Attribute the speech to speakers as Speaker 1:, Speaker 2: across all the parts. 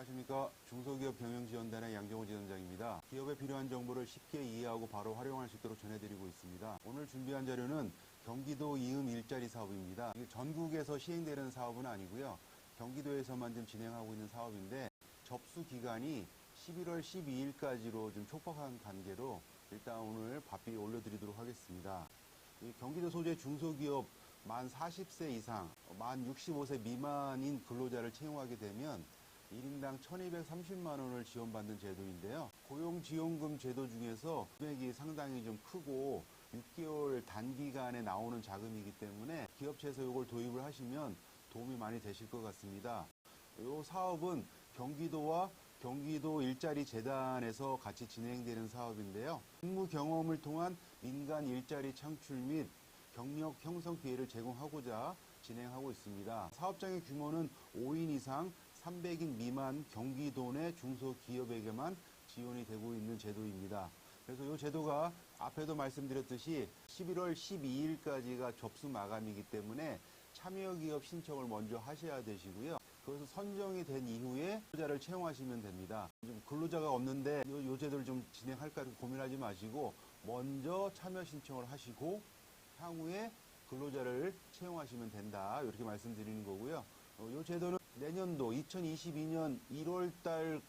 Speaker 1: 안녕하십니까. 중소기업 경영지원단의 양정호 지원장입니다. 기업에 필요한 정보를 쉽게 이해하고 바로 활용할 수 있도록 전해드리고 있습니다. 오늘 준비한 자료는 경기도 이음 일자리 사업입니다. 이게 전국에서 시행되는 사업은 아니고요. 경기도에서만 좀 진행하고 있는 사업인데 접수 기간이 11월 12일까지로 좀 촉박한 관계로 일단 오늘 바삐 올려드리도록 하겠습니다. 경기도 소재 중소기업 만 40세 이상, 만 65세 미만인 근로자를 채용하게 되면 1인당 1,230만 원을 지원받는 제도인데요. 고용지원금 제도 중에서 금액이 상당히 좀 크고 6개월 단기간에 나오는 자금이기 때문에 기업체에서 이걸 도입을 하시면 도움이 많이 되실 것 같습니다. 이 사업은 경기도와 경기도 일자리 재단에서 같이 진행되는 사업인데요. 근무 경험을 통한 민간 일자리 창출 및 경력 형성 기회를 제공하고자 진행하고 있습니다. 사업장의 규모는 5인 이상 300인 미만 경기도 내 중소기업에게만 지원이 되고 있는 제도입니다. 그래서 이 제도가 앞에도 말씀드렸듯이 11월 12일까지가 접수 마감이기 때문에 참여기업 신청을 먼저 하셔야 되시고요. 그것을 선정이 된 이후에 근로자를 채용하시면 됩니다. 좀 근로자가 없는데 이 제도를 좀 진행할까 고민하지 마시고 먼저 참여 신청을 하시고 향후에 근로자를 채용하시면 된다. 이렇게 말씀드리는 거고요. 이 제도는 내년도 2022년 1월달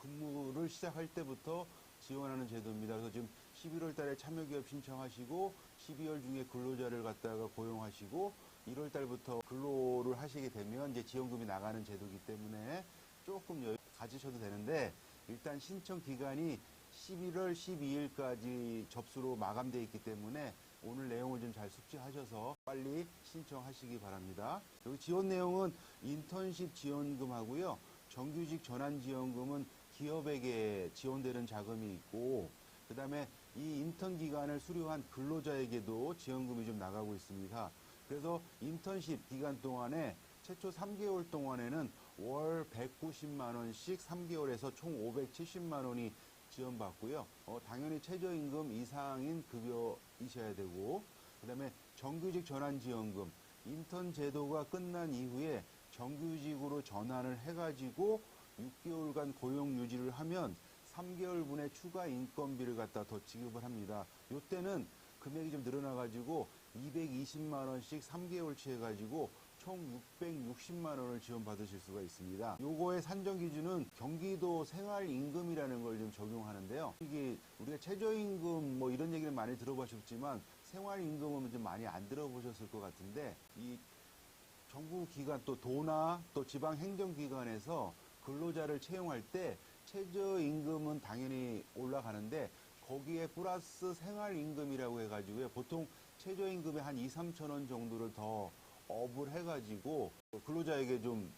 Speaker 1: 근무를 시작할 때부터 지원하는 제도입니다. 그래서 지금 11월 달에 참여기업 신청하시고 12월 중에 근로자를 갖다가 고용하시고 1월 달부터 근로를 하시게 되면 이제 지원금이 나가는 제도이기 때문에 조금 여유 가지셔도 되는데 일단 신청 기간이 11월 12일까지 접수로 마감되어 있기 때문에 오늘 내용을 좀 잘 숙지하셔서 빨리 신청하시기 바랍니다. 여기 지원 내용은 인턴십 지원금하고요. 정규직 전환 지원금은 기업에게 지원되는 자금이 있고 그 다음에 이 인턴 기간을 수료한 근로자에게도 지원금이 좀 나가고 있습니다. 그래서 인턴십 기간 동안에 최초 3개월 동안에는 월 190만 원씩 3개월에서 총 570만 원이 지원받고요. 당연히 최저임금 이상인 급여이셔야 되고 그 다음에 정규직 전환 지원금 인턴 제도가 끝난 이후에 정규직으로 전환을 해가지고 6개월간 고용 유지를 하면 3개월분의 추가 인건비를 갖다 더 지급을 합니다. 이때는 금액이 좀 늘어나가지고 220만 원씩 3개월치 해가지고 총 660만 원을 지원받으실 수가 있습니다. 요거의 산정 기준은 경기도 생활임금이라는 걸 좀 적용하는데요. 이게 우리가 최저임금 뭐 이런 얘기를 많이 들어보셨지만 생활임금은 좀 많이 안 들어보셨을 것 같은데 이 정부 기관 또 도나 또 지방 행정기관에서 근로자를 채용할 때 최저임금은 당연히 올라가는데 거기에 플러스 생활임금이라고 해가지고요. 보통 최저임금의 한 2, 3천 원 정도를 더 업을 해가지고 근로자에게 좀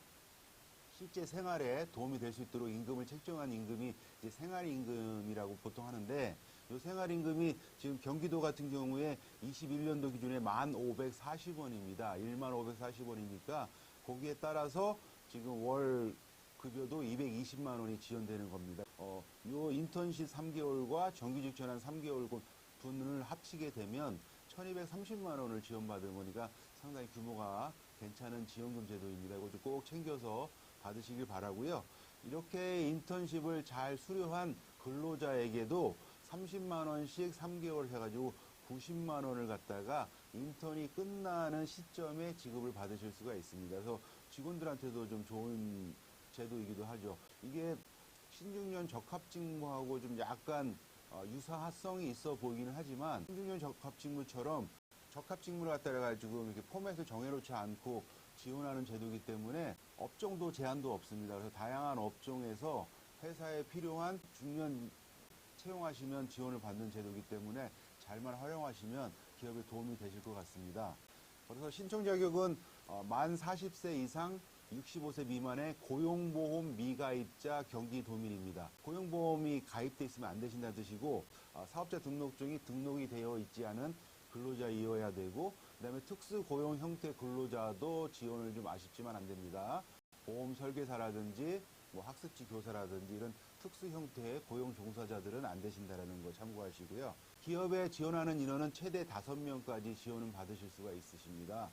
Speaker 1: 실제 생활에 도움이 될 수 있도록 임금을 책정한 임금이 이제 생활임금이라고 보통 하는데 이 생활임금이 지금 경기도 같은 경우에 21년도 기준에 1,540원입니다. 15,540원이니까 거기에 따라서 지금 월 급여도 220만 원이 지원되는 겁니다. 요 인턴십 3개월과 정규직 전환 3개월 분을 합치게 되면 1,230만 원을 지원받은 거니까 상당히 규모가 괜찮은 지원금 제도입니다. 이거 좀 꼭 챙겨서 받으시길 바라고요. 이렇게 인턴십을 잘 수료한 근로자에게도 30만 원씩 3개월 해가지고 90만 원을 갖다가 인턴이 끝나는 시점에 지급을 받으실 수가 있습니다. 그래서 직원들한테도 좀 좋은 제도이기도 하죠. 이게 신중년 적합직무하고 좀 약간 유사성이 있어 보이기는 하지만 신중년 적합직무처럼 적합직무를 갖다가 가지고 이렇게 포맷을 정해놓지 않고 지원하는 제도이기 때문에 업종도 제한도 없습니다. 그래서 다양한 업종에서 회사에 필요한 중년 채용하시면 지원을 받는 제도이기 때문에 잘만 활용하시면 기업에 도움이 되실 것 같습니다. 그래서 신청 자격은 만 40세 이상 65세 미만의 고용보험 미가입자 경기도민입니다. 고용보험이 가입돼 있으면 안 되신다는 뜻이고 사업자 등록증이 등록이 되어 있지 않은 근로자이어야 되고 그다음에 특수고용 형태 근로자도 지원을 좀 아쉽지만 안 됩니다. 보험 설계사라든지 뭐 학습지 교사라든지 이런 특수 형태의 고용 종사자들은 안 되신다는 거 참고하시고요. 기업에 지원하는 인원은 최대 5명까지 지원을 받으실 수가 있으십니다.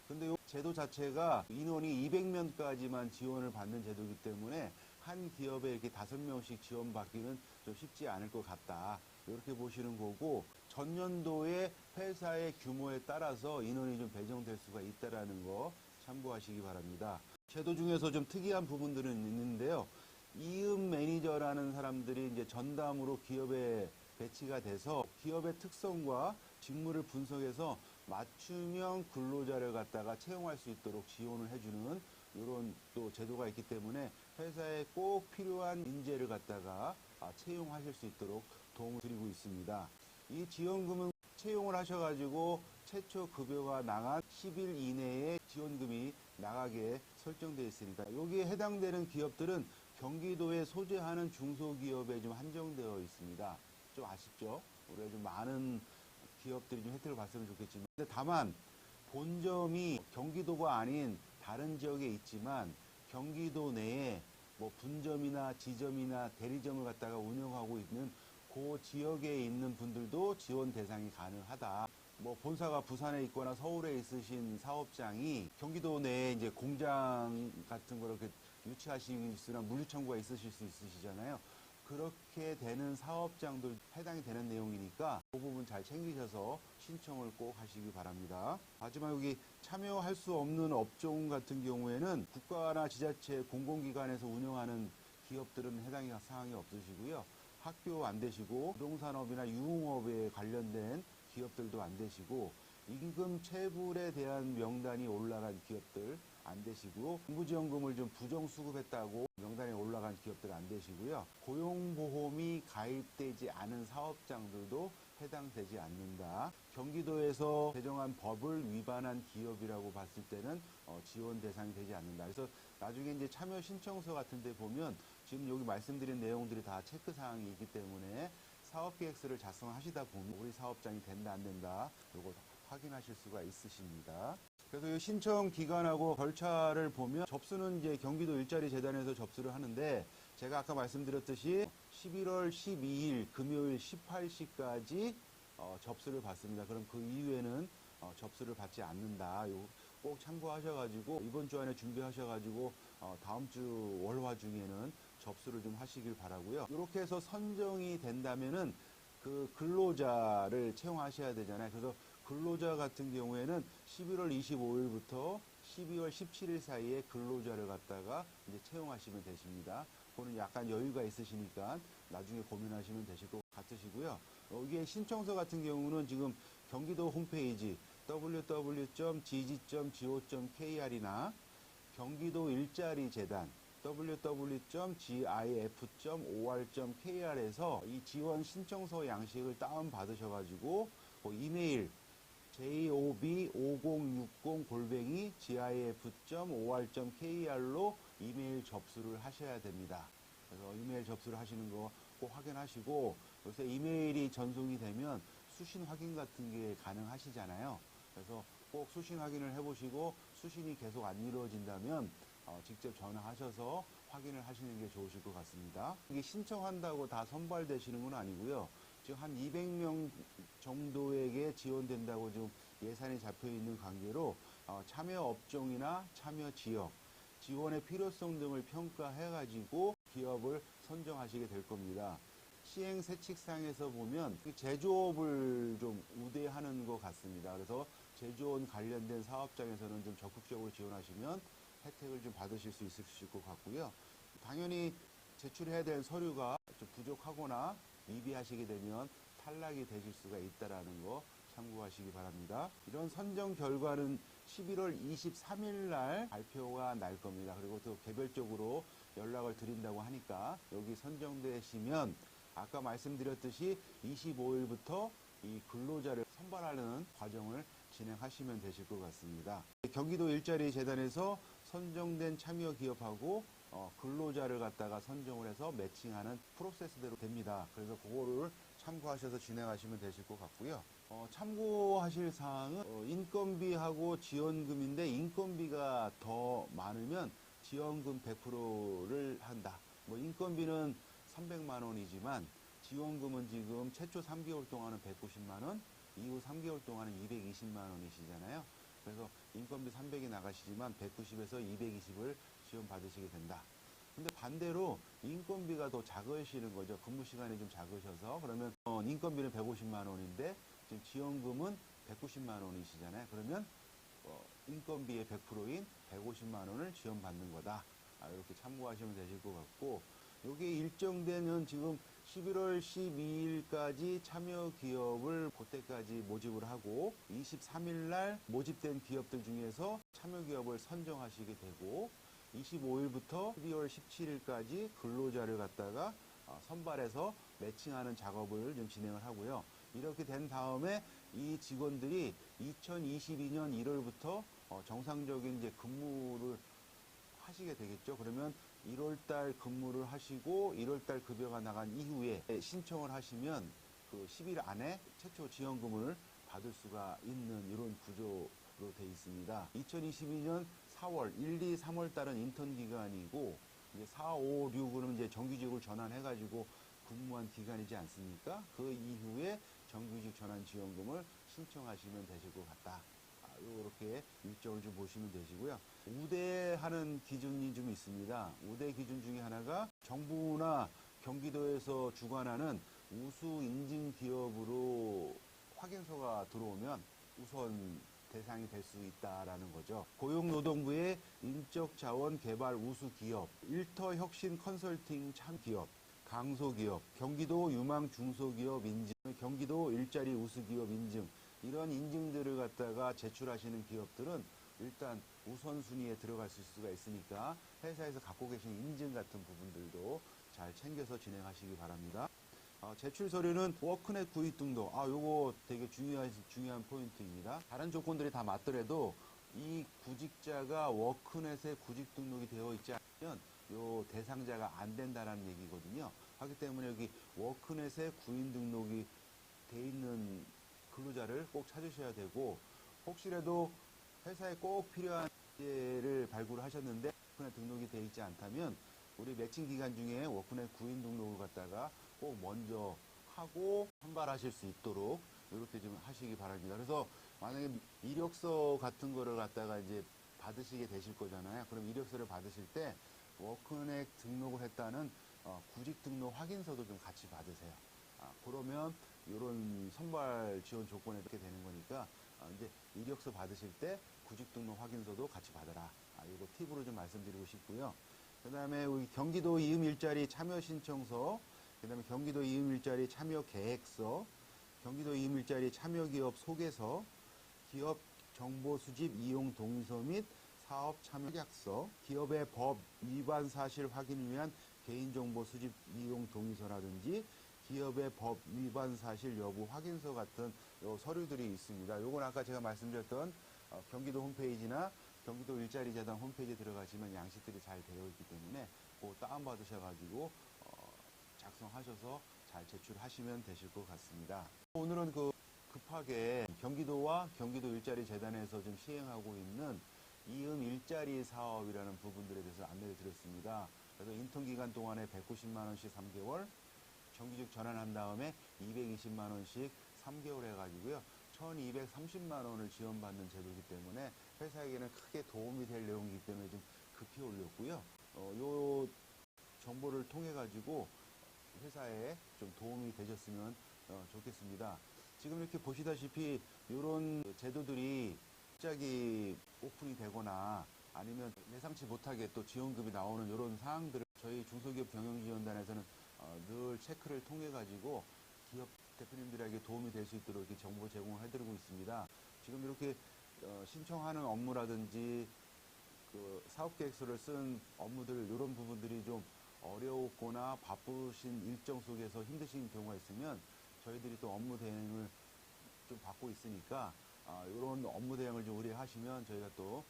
Speaker 1: 근데 이 제도 자체가 인원이 200명까지만 지원을 받는 제도이기 때문에 한 기업에 이렇게 5명씩 지원받기는 좀 쉽지 않을 것 같다. 이렇게 보시는 거고, 전년도에 회사의 규모에 따라서 인원이 좀 배정될 수가 있다라는 거 참고하시기 바랍니다. 제도 중에서 좀 특이한 부분들은 있는데요. 이음 매니저라는 사람들이 이제 전담으로 기업에 배치가 돼서 기업의 특성과 직무를 분석해서 맞춤형 근로자를 갖다가 채용할 수 있도록 지원을 해주는 이런 또 제도가 있기 때문에 회사에 꼭 필요한 인재를 갖다가 채용하실 수 있도록 도움을 드리고 있습니다. 이 지원금은 채용을 하셔가지고 최초 급여가 나간 10일 이내에 지원금이 나가게 설정되어 있으니까 여기에 해당되는 기업들은 경기도에 소재하는 중소기업에 좀 한정되어 있습니다. 좀 아쉽죠? 우리가 좀 많은 기업들이 좀 혜택을 봤으면 좋겠지만, 근데 다만 본점이 경기도가 아닌 다른 지역에 있지만 경기도 내에 뭐 분점이나 지점이나 대리점을 갖다가 운영하고 있는 그 지역에 있는 분들도 지원 대상이 가능하다. 뭐 본사가 부산에 있거나 서울에 있으신 사업장이 경기도 내에 이제 공장 같은 거를 유치하시거나 물류 창고가 있으실 수 있으시잖아요. 그렇게 되는 사업장들 해당이 되는 내용이니까 그 부분 잘 챙기셔서 신청을 꼭 하시기 바랍니다. 하지만 여기 참여할 수 없는 업종 같은 경우에는 국가나 지자체 공공기관에서 운영하는 기업들은 해당이 사항이 없으시고요. 학교 안 되시고 부동산업이나 유흥업에 관련된 기업들도 안 되시고 임금 체불에 대한 명단이 올라간 기업들 안 되시고 정부지원금을 좀 부정수급했다고 명단에 올라간 기업들 안 되시고요. 고용보험이 가입되지 않은 사업장들도 해당되지 않는다. 경기도에서 제정한 법을 위반한 기업이라고 봤을 때는 지원 대상이 되지 않는다. 그래서 나중에 이제 참여 신청서 같은 데 보면 지금 여기 말씀드린 내용들이 다 체크 사항이 있기 때문에 사업계획서를 작성하시다 보면 우리 사업장이 된다 안 된다 요거 확인하실 수가 있으십니다. 그래서 이 신청 기간하고 절차를 보면 접수는 이제 경기도 일자리 재단에서 접수를 하는데 제가 아까 말씀드렸듯이 11월 12일 금요일 18시까지 접수를 받습니다. 그럼 그 이후에는 접수를 받지 않는다. 요 꼭 참고하셔가지고 이번 주 안에 준비하셔가지고 다음 주 월화 중에는 접수를 좀 하시길 바라고요. 이렇게 해서 선정이 된다면은 그 근로자를 채용하셔야 되잖아요. 그래서 근로자 같은 경우에는 11월 25일부터 12월 17일 사이에 근로자를 갖다가 이제 채용하시면 되십니다. 그거는 약간 여유가 있으시니까 나중에 고민하시면 되실 것 같으시고요. 여기에 신청서 같은 경우는 지금 경기도 홈페이지 www.gg.go.kr이나 경기도 일자리 재단 www.gif.or.kr에서 이 지원 신청서 양식을 다운받으셔가지고 이메일 job5060@gif.or.kr로 이메일 접수를 하셔야 됩니다. 그래서 이메일 접수를 하시는 거 꼭 확인하시고 요새 이메일이 전송이 되면 수신 확인 같은 게 가능하시잖아요. 그래서 꼭 수신 확인을 해보시고 수신이 계속 안 이루어진다면 직접 전화하셔서 확인을 하시는 게 좋으실 것 같습니다. 이게 신청한다고 다 선발되시는 건 아니고요. 지금 한 200명 정도에게 지원된다고 지금 예산이 잡혀 있는 관계로 참여 업종이나 참여 지역, 지원의 필요성 등을 평가해가지고 기업을 선정하시게 될 겁니다. 시행 세칙상에서 보면 제조업을 좀 우대하는 것 같습니다. 그래서 제조업 관련된 사업장에서는 좀 적극적으로 지원하시면 혜택을 좀 받으실 수 있으실 것 같고요. 당연히 제출해야 될 서류가 좀 부족하거나 미비하시게 되면 탈락이 되실 수가 있다는 거 참고하시기 바랍니다. 이런 선정 결과는 11월 23일 날 발표가 날 겁니다. 그리고 또 개별적으로 연락을 드린다고 하니까 여기 선정되시면 아까 말씀드렸듯이 25일부터 이 근로자를 선발하는 과정을 진행하시면 되실 것 같습니다. 경기도 일자리 재단에서 선정된 참여 기업하고 근로자를 갖다가 선정을 해서 매칭하는 프로세스대로 됩니다. 그래서 그거를 참고하셔서 진행하시면 되실 것 같고요. 참고하실 사항은 인건비하고 지원금인데 인건비가 더 많으면 지원금 100%를 한다. 뭐 인건비는 300만 원이지만 지원금은 지금 최초 3개월 동안은 190만 원, 이후 3개월 동안은 220만 원이시잖아요. 그래서 인건비 300이 나가시지만 190에서 220을 지원받으시게 된다. 근데 반대로 인건비가 더 작으시는 거죠. 근무 시간이 좀 작으셔서. 그러면 인건비는 150만 원인데 지금 지원금은 190만 원이시잖아요. 그러면 인건비의 100%인 150만 원을 지원받는 거다. 이렇게 참고하시면 되실 것 같고, 이게 일정되는 지금 11월 12일까지 참여 기업을 그때까지 모집을 하고 23일 날 모집된 기업들 중에서 참여 기업을 선정하시게 되고 25일부터 12월 17일까지 근로자를 갖다가 선발해서 매칭하는 작업을 좀 진행을 하고요. 이렇게 된 다음에 이 직원들이 2022년 1월부터 정상적인 이제 근무를 하시게 되겠죠. 그러면 1월달 근무를 하시고 1월달 급여가 나간 이후에 신청을 하시면 그 10일 안에 최초 지원금을 받을 수가 있는 이런 구조로 되어 있습니다. 2022년 4월, 1, 2, 3월 달은 인턴 기간이고 이제 4, 5, 6은 이제 정규직으로 전환해가지고 근무한 기간이지 않습니까? 그 이후에 정규직 전환 지원금을 신청하시면 되실 것 같다. 이렇게 일정을 좀 보시면 되시고요. 우대하는 기준이 좀 있습니다. 우대 기준 중에 하나가 정부나 경기도에서 주관하는 우수 인증 기업으로 확인서가 들어오면 우선 대상이 될 수 있다라는 거죠. 고용노동부의 인적자원 개발 우수 기업, 일터 혁신 컨설팅 참 기업, 강소기업, 경기도 유망 중소기업 인증, 경기도 일자리 우수 기업 인증, 이런 인증들을 갖다가 제출하시는 기업들은 일단 우선순위에 들어갈 수가 있으니까 회사에서 갖고 계신 인증 같은 부분들도 잘 챙겨서 진행하시기 바랍니다. 제출 서류는 워크넷 구입 등록. 요거 되게 중요한 포인트입니다. 다른 조건들이 다 맞더라도 이 구직자가 워크넷에 구직 등록이 되어 있지 않으면 요 대상자가 안 된다라는 얘기거든요. 하기 때문에 여기 워크넷에 구인 등록이 돼 있는 근로자를 꼭 찾으셔야 되고, 혹시라도 회사에 꼭 필요한 문제를 발굴하셨는데 워크넷 등록이 되어 있지 않다면 우리 매칭 기간 중에 워크넷 구인 등록을 갖다가 꼭 먼저 하고 선발하실 수 있도록 이렇게 좀 하시기 바랍니다. 그래서 만약에 이력서 같은 거를 갖다가 이제 받으시게 되실 거잖아요. 그럼 이력서를 받으실 때 워크넷 등록을 했다는 구직 등록 확인서도 좀 같이 받으세요. 그러면 이런 선발 지원 조건에 이렇게 되는 거니까 이제 이력서 받으실 때 구직 등록 확인서도 같이 받아라. 이거 팁으로 좀 말씀드리고 싶고요. 그 다음에 우리 경기도 이음 일자리 참여 신청서, 그 다음에 경기도 이음 일자리 참여 계획서, 경기도 이음 일자리 참여 기업 소개서, 기업 정보 수집 이용 동의서 및 사업 참여 계약서, 기업의 법 위반 사실 확인을 위한 개인정보 수집 이용 동의서라든지 기업의 법 위반 사실 여부 확인서 같은 서류들이 있습니다. 요건 아까 제가 말씀드렸던 경기도 홈페이지나 경기도 일자리 재단 홈페이지에 들어가시면 양식들이 잘 되어 있기 때문에 그거 다운받으셔가지고 작성하셔서 잘 제출하시면 되실 것 같습니다. 오늘은 급하게 경기도와 경기도 일자리 재단에서 좀 시행하고 있는 이음 일자리 사업이라는 부분들에 대해서 안내를 드렸습니다. 그래서 인턴 기간 동안에 190만 원씩 3개월, 정규직 전환한 다음에 220만 원씩 3개월 해가지고요. 1230만 원을 지원받는 제도이기 때문에 회사에게는 크게 도움이 될 내용이기 때문에 좀 급히 올렸고요. 요 정보를 통해 가지고 회사에 좀 도움이 되셨으면 좋겠습니다. 지금 이렇게 보시다시피 이런 제도들이 갑자기 오픈이 되거나 아니면 예상치 못하게 또 지원금이 나오는 이런 사항들을 저희 중소기업 경영지원단에서는 늘 체크를 통해 가지고 기업 대표님들에게 도움이 될 수 있도록 이렇게 정보 제공을 해드리고 있습니다. 지금 이렇게 신청하는 업무라든지 사업계획서를 쓴 업무들 이런 부분들이 좀 어려웠거나 바쁘신 일정 속에서 힘드신 경우가 있으면 저희들이 또 업무 대행을 좀 받고 있으니까 이런 업무 대행을 좀 의뢰하시면 저희가 또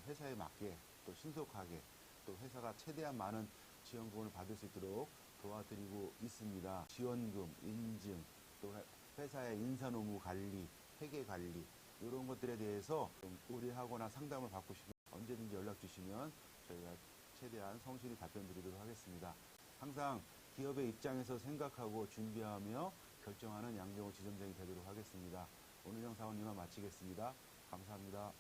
Speaker 1: 회사에 맞게 또 신속하게 또 회사가 최대한 많은 지원금을 받을 수 있도록 도와드리고 있습니다. 지원금, 인증, 또 회사의 인사노무 관리, 회계 관리 이런 것들에 대해서 좀 의뢰하거나 상담을 받고 싶으면 언제든지 연락 주시면 저희가 최대한 성실히 답변 드리도록 하겠습니다. 항상 기업의 입장에서 생각하고 준비하며 결정하는 양정호 지점장이 되도록 하겠습니다. 오늘 영상은 이만 마치겠습니다. 감사합니다.